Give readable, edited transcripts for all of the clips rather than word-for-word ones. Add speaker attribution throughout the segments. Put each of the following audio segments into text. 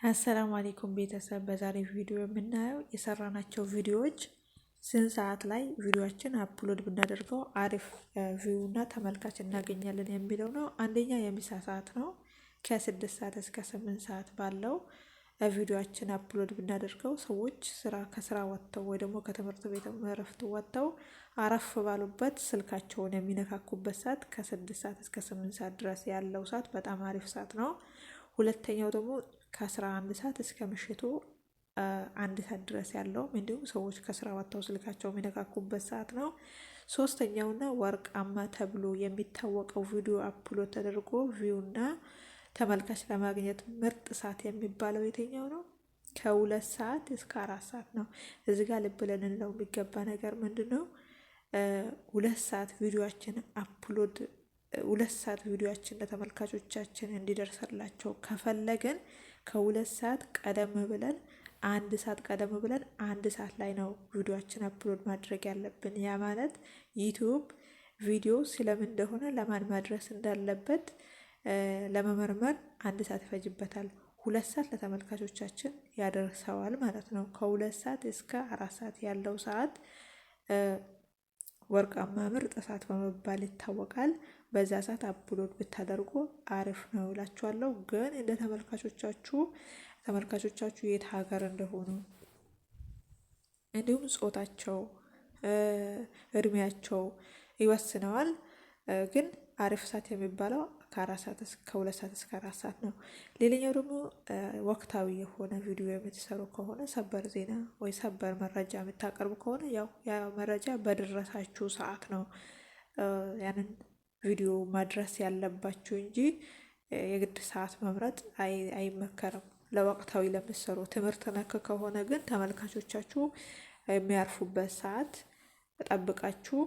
Speaker 1: አሰላሙ አለይኩም ቤተሰብ፣ በዛሬ ቪዲዮ የምናየው የሰራናቸው ቪዲዮዎች ስንት ሰዓት ላይ ቪዲዮችን አፕሎድ ብናደርገው አሪፍ ቪው እና ተመልካች እናገኛለን የሚለው ነው። አንደኛ የምሳ ሰዓት ነው። ከ6 ሰዓት እስከ 8 ሰዓት ባለው ቪዲዮችን አፕሎድ ብናደርገው ሰዎች ከስራ ወጥተው ወይ ደግሞ ከትምህርት ቤት እረፍት ወጥተው አረፍ ባሉበት ስልካቸውን የሚነካኩበት ሰዓት ከ6 ሰዓት እስከ 8 ሰዓት ድረስ ያለው ሰዓት በጣም አሪፍ ሰዓት ነው። ሁለተኛው ደግሞ ከ11 ሰዓት እስከ ምሽቱ 1 ሰዓት ድረስ ያለው እንዲሁም ሰዎች ከስራ ወጥተው ስልካቸው የሚነካኩበት ሰዓት ነው። ሶስተኛውና ወርቃማ ተብሎ የሚታወቀው ቪዲዮ አፕሎድ ተደርጎ ቪውና ተመልካች ለማግኘት ምርጥ ሰዓት የሚባለው የትኛው ነው? ከ2 ሰዓት እስከ 4 ሰዓት ነው። እዚህ ጋር ልብ ልንለው የሚገባ ነገር ምንድነው? 2 ሰዓት ቪዲዮአችን አፕሎድ 2 ሰዓት ቪዲዮአችን ለተመልካቾቻችን እንዲደርስላቸው ከፈለግን ከ2 ሰዓት ቀደም ብለን 1 ሰዓት ቀደም ብለን 1 ሰዓት ላይ ነው ቪዲዮአችን አፕሎድ ማድረግ ያለብን። ያ ማለት ዩቲዩብ ቪዲዮ ስለምን እንደሆነ ለማን ማድረስ እንዳለበት ለመመርመር 1 ሰዓት ይፈጅበታል። 2 ሰዓት ለተመልካቾቻችን ያደርሰዋል ማለት ነው። ከ2 ሰዓት እስከ 4 ሰዓት ያለው ሰዓት ወርቃማ ምርጥ ሰዓት በመባል ይታወቃል። በዛ ሰዓት አፕሎድ ብታደርጉ አሪፍ ነው እላችኋለሁ። ግን እንደ ተመልካቾቻችሁ የት ሀገር እንደሆኑ እንዲሁም ጾታቸው፣ እድሜያቸው ይወስነዋል። ግን አሪፍ ሰዓት የሚባለው ከ2 ሰዓት እስከ 4 ሰዓት ነው። ሌላኛው ደግሞ ወቅታዊ የሆነ ቪዲዮ የምትሰሩ ከሆነ ሰበር ዜና ወይ ሰበር መረጃ የምታቀርቡ ከሆነ ያ መረጃ በደረሳችሁ ሰዓት ነው ያንን ቪዲዮ ማድረስ ያለባችሁ እንጂ የግድ ሰዓት መምረጥ አይመከርም። ለወቅታዊ ለምትሰሩ ትምህርት ነክ ከሆነ ግን ተመልካቾቻችሁ የሚያርፉበት ሰዓት ጠብቃችሁ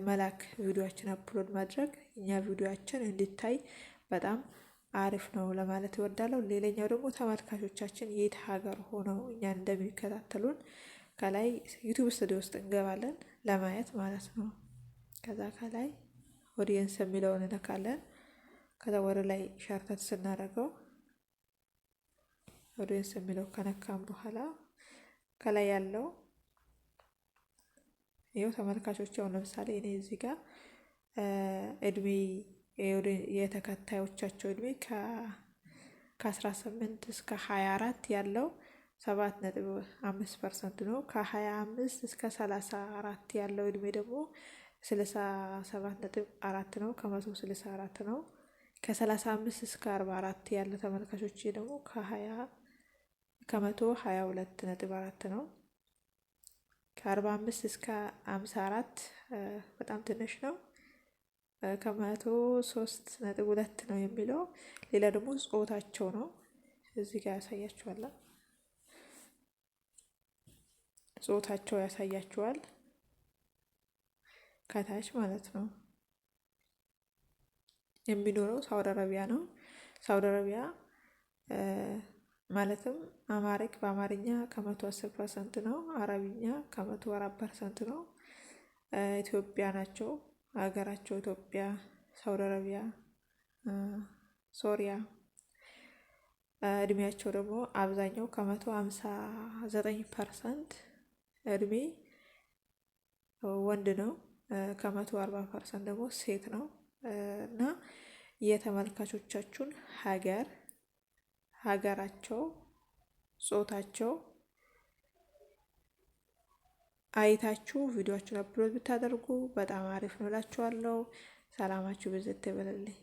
Speaker 1: መላክ ቪዲዮአችን አፕሎድ ማድረግ እኛ ቪዲዮአችን እንዲታይ በጣም አሪፍ ነው ለማለት እወዳለሁ። ሌላኛው ደግሞ ተመልካቾቻችን የት ሀገር ሆነው እኛን እንደሚከታተሉን ከላይ ዩቲዩብ ስቱዲዮ ውስጥ እንገባለን ለማየት ማለት ነው። ከዛ ከላይ ኦዲየንስ የሚለውን እንነካለን። ከዛ ወደ ላይ ሸርተት ስናደርገው ኦዲየንስ የሚለው ከነካም በኋላ ከላይ ያለው ይኸው ተመልካቾች አሁን ለምሳሌ እኔ እዚህ ጋር እድሜ የተከታዮቻቸው እድሜ ከ18 እስከ 24 ያለው 7.5% ነው። ከ25 እስከ 34 ያለው እድሜ ደግሞ 67.4 ነው። ከ164 ነው። ከ35 እስከ 44 ያለ ተመልካቾች ደግሞ ከ122.4 ነው። ከ45 እስከ 54 በጣም ትንሽ ነው። ከ103.2 ነው የሚለው። ሌላ ደግሞ ጾታቸው ነው እዚህ ጋር ያሳያችኋል። ጾታቸው ያሳያችኋል ከታች ማለት ነው። የሚኖረው ሳውዲ አረቢያ ነው። ሳውዲ አረቢያ ማለትም አማሪክ በአማርኛ ከ110% ነው። አረብኛ ከ104% ነው። ኢትዮጵያ ናቸው። ሀገራቸው ኢትዮጵያ፣ ሳውዲ አረቢያ፣ ሶሪያ። እድሜያቸው ደግሞ አብዛኛው ከ159% እድሜ ወንድ ነው። ከ140% ደግሞ ሴት ነው። እና የተመልካቾቻችሁን ሀገራቸው፣ ጾታቸው አይታችሁ ቪዲዮአችሁን አፕሎድ ብታደርጉ በጣም አሪፍ ነው እላችኋለሁ። ሰላማችሁ ብዝት ይበልልኝ።